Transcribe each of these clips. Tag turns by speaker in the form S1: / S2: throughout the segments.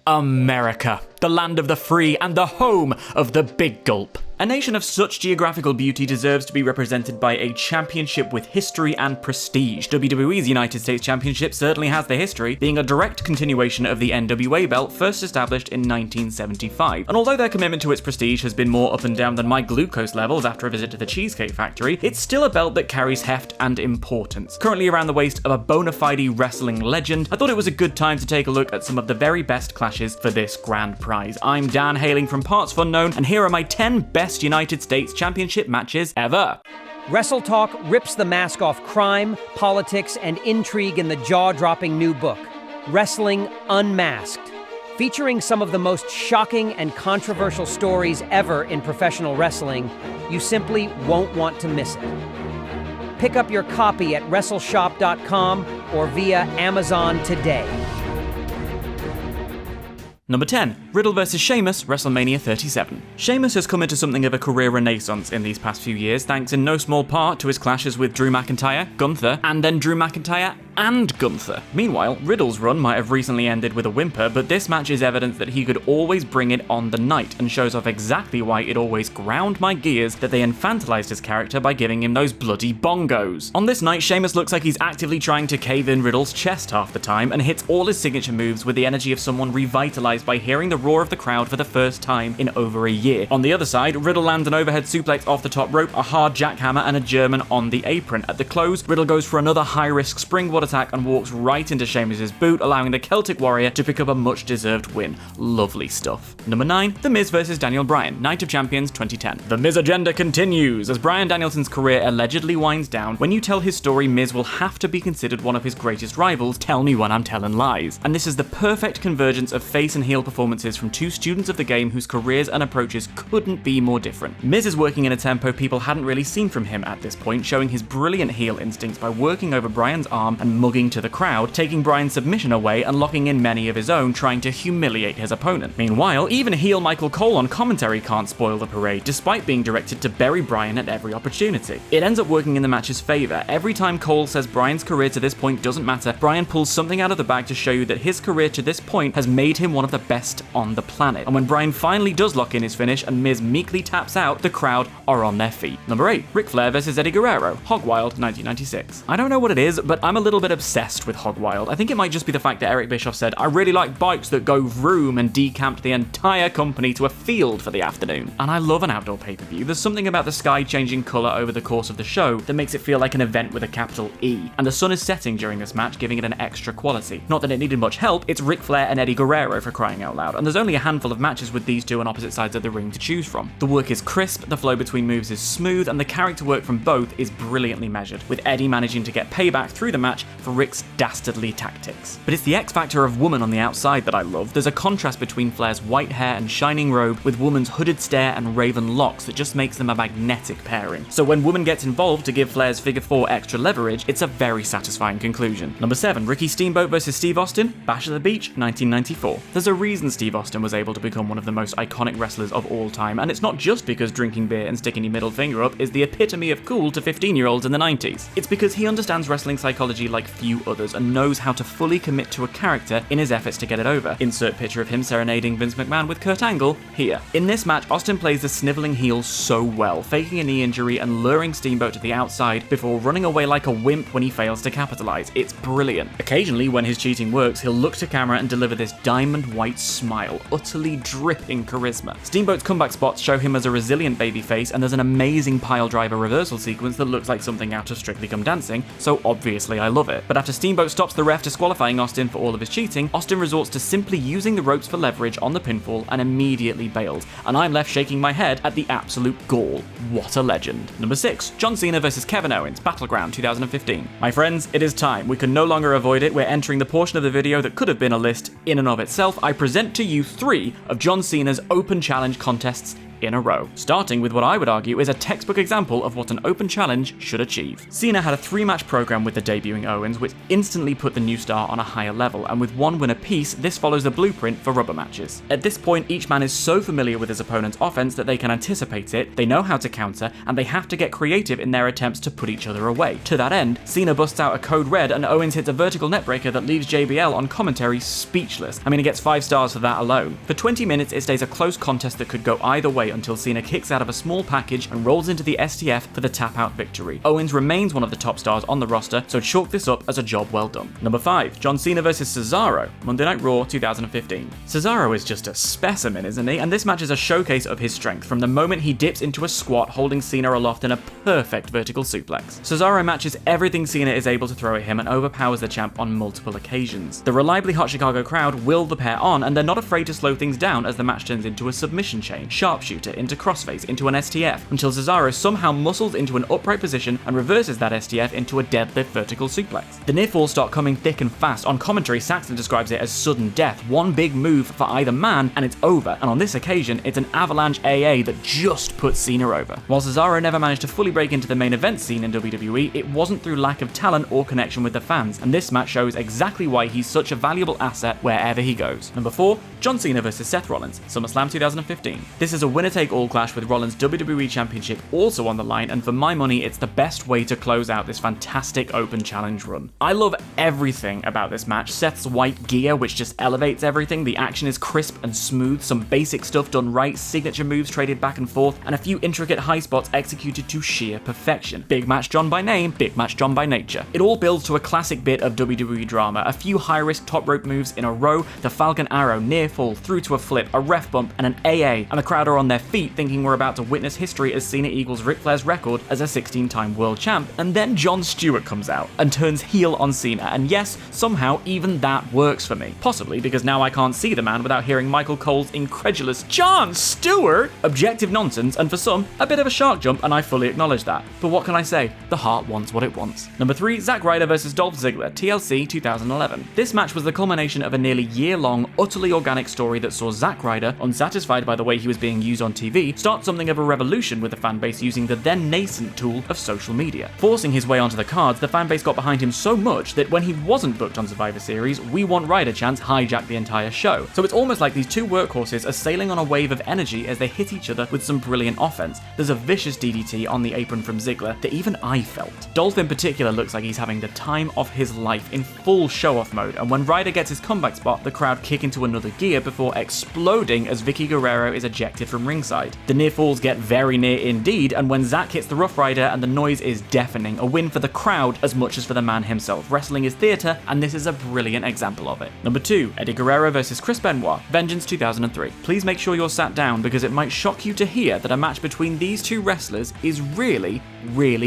S1: America, the land of the free and the home of the big gulp. A nation of such geographical beauty deserves to be represented by a championship with history and prestige. WWE's United States Championship certainly has the history, being a direct continuation of the NWA belt first established in 1975. And although their commitment to its prestige has been more up and down than my glucose levels after a visit to the Cheesecake Factory, it's still a belt that carries heft and importance. Currently around the waist of a bona fide wrestling legend, I thought it was a good time to take a look at some of the very best clashes for this grand prize. I'm Dan, hailing from partsFUNknown, and here are my 10 best United States Championship matches ever.
S2: Wrestle Talk rips the mask off crime, politics, and intrigue in the jaw-dropping new book, Wrestling Unmasked, featuring some of the most shocking and controversial stories ever in professional wrestling. You simply won't want to miss it. Pick up your copy at WrestleShop.com or via Amazon today.
S1: Number 10. Riddle vs. Sheamus, WrestleMania 37. Sheamus has come into something of a career renaissance in these past few years, thanks in no small part to his clashes with Drew McIntyre, Gunther, and then Drew McIntyre and Gunther. Meanwhile, Riddle's run might have recently ended with a whimper, but this match is evidence that he could always bring it on the night, and shows off exactly why it always ground my gears that they infantilized his character by giving him those bloody bongos. On this night, Sheamus looks like he's actively trying to cave in Riddle's chest half the time, and hits all his signature moves with the energy of someone revitalized by hearing the roar of the crowd for the first time in over a year. On the other side, Riddle lands an overhead suplex off the top rope, a hard jackhammer, and a German on the apron. At the close, Riddle goes for another high-risk springboard attack and walks right into Sheamus' boot, allowing the Celtic Warrior to pick up a much-deserved win. Lovely stuff. Number 9. The Miz vs. Daniel Bryan, Night of Champions 2010. The Miz agenda continues. As Bryan Danielson's career allegedly winds down, when you tell his story, Miz will have to be considered one of his greatest rivals. Tell me when I'm telling lies. And this is the perfect convergence of face and heel performances from two students of the game whose careers and approaches couldn't be more different. Miz is working in a tempo people hadn't really seen from him at this point, showing his brilliant heel instincts by working over Bryan's arm and mugging to the crowd, taking Bryan's submission away and locking in many of his own, trying to humiliate his opponent. Meanwhile, even heel Michael Cole on commentary can't spoil the parade, despite being directed to bury Bryan at every opportunity. It ends up working in the match's favor. Every time Cole says Bryan's career to this point doesn't matter, Bryan pulls something out of the bag to show you that his career to this point has made him one of the best on the planet. And when Bryan finally does lock in his finish and Miz meekly taps out, the crowd are on their feet. Number 8. Ric Flair vs. Eddie Guerrero, Hog Wild 1996. I don't know what it is, but I'm a little bit obsessed with Hog Wild. I think it might just be the fact that Eric Bischoff said, "I really like bikes that go vroom," and decamped the entire company to a field for the afternoon. And I love an outdoor pay-per-view. There's something about the sky changing colour over the course of the show that makes it feel like an event with a capital E. And the sun is setting during this match, giving it an extra quality. Not that it needed much help, it's Ric Flair and Eddie Guerrero for crying out loud, and there's only a handful of matches with these two on opposite sides of the ring to choose from. The work is crisp, the flow between moves is smooth, and the character work from both is brilliantly measured, with Eddie managing to get payback through the match for Ric's dastardly tactics. But it's the X factor of woman on the outside that I love. There's a contrast between Flair's white hair and shining robe with woman's hooded stare and raven locks that just makes them a magnetic pairing. So when woman gets involved to give Flair's figure 4 extra leverage, it's a very satisfying conclusion. Number 7. Ricky Steamboat vs. Steve Austin, Bash at the Beach 1994. There's a reason Steve Austin was able to become one of the most iconic wrestlers of all time, and it's not just because drinking beer and sticking your middle finger up is the epitome of cool to 15-year-olds in the 90s. It's because he understands wrestling psychology like few others and knows how to fully commit to a character in his efforts to get it over. Insert picture of him serenading Vince McMahon with Kurt Angle here. In this match, Austin plays the sniveling heel so well, faking a knee injury and luring Steamboat to the outside before running away like a wimp when he fails to capitalize. It's brilliant. Occasionally, when his cheating works, he'll look to camera and deliver this diamond white smile, utterly dripping charisma. Steamboat's comeback spots show him as a resilient babyface, and there's an amazing pile driver reversal sequence that looks like something out of Strictly Come Dancing, so obviously I love it. But after Steamboat stops the ref disqualifying Austin for all of his cheating, Austin resorts to simply using the ropes for leverage on the pinfall and immediately bails, and I'm left shaking my head at the absolute gall. What a legend. Number 6. John Cena vs. Kevin Owens, Battleground 2015. My friends, it is time. We can no longer avoid it. We're entering the portion of the video that could have been a list in and of itself. I present to you 3 of John Cena's open challenge contests in a row, starting with what I would argue is a textbook example of what an open challenge should achieve. Cena had a 3-match program with the debuting Owens, which instantly put the new star on a higher level, and with one win apiece, this follows the blueprint for rubber matches. At this point, each man is so familiar with his opponent's offense that they can anticipate it, they know how to counter, and they have to get creative in their attempts to put each other away. To that end, Cena busts out a code red and Owens hits a vertical neckbreaker that leaves JBL on commentary speechless. I mean, he gets 5 stars for that alone. For 20 minutes, it stays a close contest that could go either way until Cena kicks out of a small package and rolls into the STF for the tap-out victory. Owens remains one of the top stars on the roster, so chalk this up as a job well done. Number 5, John Cena vs Cesaro, Monday Night Raw 2015. Cesaro is just a specimen, isn't he? And this match is a showcase of his strength from the moment he dips into a squat, holding Cena aloft in a perfect vertical suplex. Cesaro matches everything Cena is able to throw at him and overpowers the champ on multiple occasions. The reliably hot Chicago crowd will the pair on, and they're not afraid to slow things down as the match turns into a submission chain, sharpshooter, into crossface, into an STF, until Cesaro somehow muscles into an upright position and reverses that STF into a deadlift vertical suplex. The near falls start coming thick and fast. On commentary, Saxton describes it as sudden death, one big move for either man and it's over, and on this occasion, it's an avalanche AA that just puts Cena over. While Cesaro never managed to fully break into the main event scene in WWE, it wasn't through lack of talent or connection with the fans, and this match shows exactly why he's such a valuable asset wherever he goes. Number 4, John Cena vs Seth Rollins, SummerSlam 2015. This is a winner-take-all clash with Rollins' WWE Championship also on the line, and for my money, it's the best way to close out this fantastic open challenge run. I love everything about this match. Seth's white gear, which just elevates everything, the action is crisp and smooth, some basic stuff done right, signature moves traded back and forth, and a few intricate high spots executed to sheer perfection. Big match John by name, big match John by nature. It all builds to a classic bit of WWE drama, a few high-risk top rope moves in a row, the Falcon Arrow, near fall, through to a flip, a ref bump, and an AA, and the crowd are on their feet thinking we're about to witness history as Cena equals Ric Flair's record as a 16-time world champ, and then Jon Stewart comes out and turns heel on Cena, and yes, somehow even that works for me. Possibly because now I can't see the man without hearing Michael Cole's incredulous "Jon Stewart!" objective nonsense, and for some, a bit of a shark jump, and I fully acknowledge that. But what can I say? The heart wants what it wants. Number 3, Zack Ryder vs Dolph Ziggler, TLC 2011. This match was the culmination of a nearly year-long, utterly organic story that saw Zack Ryder, unsatisfied by the way he was being used on TV, start something of a revolution with the fanbase using the then nascent tool of social media. Forcing his way onto the cards, the fanbase got behind him so much that when he wasn't booked on Survivor Series, We Want Ryder chants hijacked the entire show. So it's almost like these two workhorses are sailing on a wave of energy as they hit each other with some brilliant offense. There's a vicious DDT on the apron from Ziggler that even I felt. Dolph in particular looks like he's having the time of his life in full show-off mode, and when Ryder gets his comeback spot, the crowd kick into another gear before exploding as Vicky Guerrero is ejected from ringside. The near falls get very near indeed, and when Zack hits the Rough Rider and the noise is deafening, a win for the crowd as much as for the man himself. Wrestling is theatre, and this is a brilliant example of it. Number 2, Eddie Guerrero vs Chris Benoit, Vengeance 2003. Please make sure you're sat down because it might shock you to hear that a match between these two wrestlers is really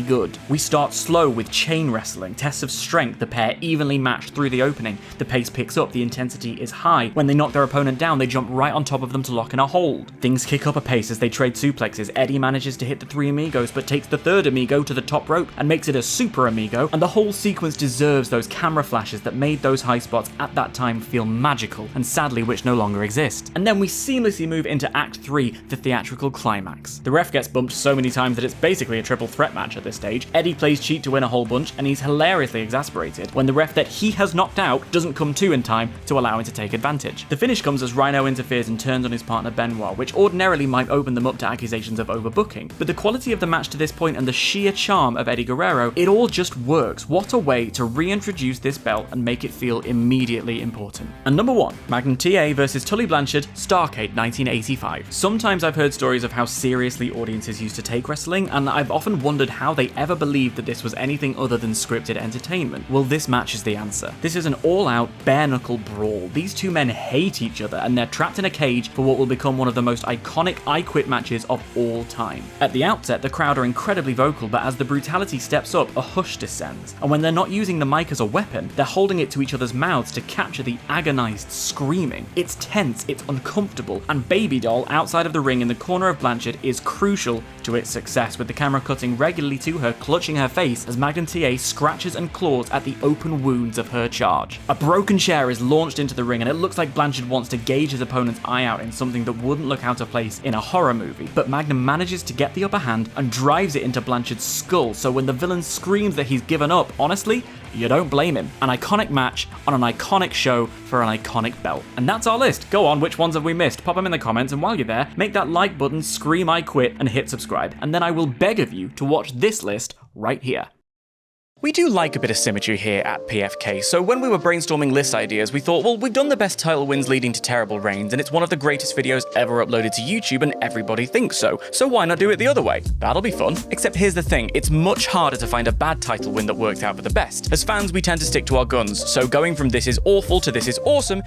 S1: good. We start slow with chain wrestling, tests of strength, the pair evenly matched through the opening. The pace picks up, the intensity is high. When they knock their opponent down, they jump right on top of them to lock in a hold. Things kick up a pace as they trade suplexes. Eddie manages to hit the 3 amigos, but takes the 3rd amigo to the top rope and makes it a super amigo, and the whole sequence deserves those camera flashes that made those high spots at that time feel magical, and sadly which no longer exist. And then we seamlessly move into Act 3, the theatrical climax. The ref gets bumped so many times that it's basically a triple threat match at this stage. Eddie plays cheat to win a whole bunch, and he's hilariously exasperated when the ref that he has knocked out doesn't come to in time to allow him to take advantage. The finish comes as Rhino interferes and turns on his partner Benoit, which ordinarily might open them up to accusations of overbooking. But the quality of the match to this point and the sheer charm of Eddie Guerrero, it all just works. What a way to reintroduce this belt and make it feel immediately important. And number 1, Magnum TA vs Tully Blanchard, Starrcade 1985. Sometimes I've heard stories of how seriously audiences used to take wrestling, and I've often wondered how they ever believed that this was anything other than scripted entertainment. Well, this match is the answer. This is an all-out, bare-knuckle brawl. These two men hate each other, and they're trapped in a cage for what will become one of the most iconic I Quit matches of all time. At the outset, the crowd are incredibly vocal, but as the brutality steps up, a hush descends. And when they're not using the mic as a weapon, they're holding it to each other's mouths to capture the agonized screaming. It's tense, it's uncomfortable, and Baby Doll outside of the ring in the corner of Blanchard is crucial to its success, with the camera cutting regularly to her, clutching her face as Magnum TA scratches and claws at the open wounds of her charge. A broken chair is launched into the ring, and it looks like Blanchard wants to gauge his opponent's eye out in something that wouldn't look out of place face in a horror movie, but Magnum manages to get the upper hand and drives it into Blanchard's skull, so when the villain screams that he's given up, honestly, you don't blame him. An iconic match on an iconic show for an iconic belt. And that's our list. Go on, which ones have we missed? Pop them in the comments, and while you're there, make that like button scream I quit and hit subscribe. And then I will beg of you to watch this list right here. We do like a bit of symmetry here at PFK, so when we were brainstorming list ideas, we thought, well, we've done the best title wins leading to terrible reigns, and it's one of the greatest videos ever uploaded to YouTube, and everybody thinks so. So why not do it the other way? That'll be fun. Except here's the thing, it's much harder to find a bad title win that worked out for the best. As fans, we tend to stick to our guns, so going from this is awful to this is awesome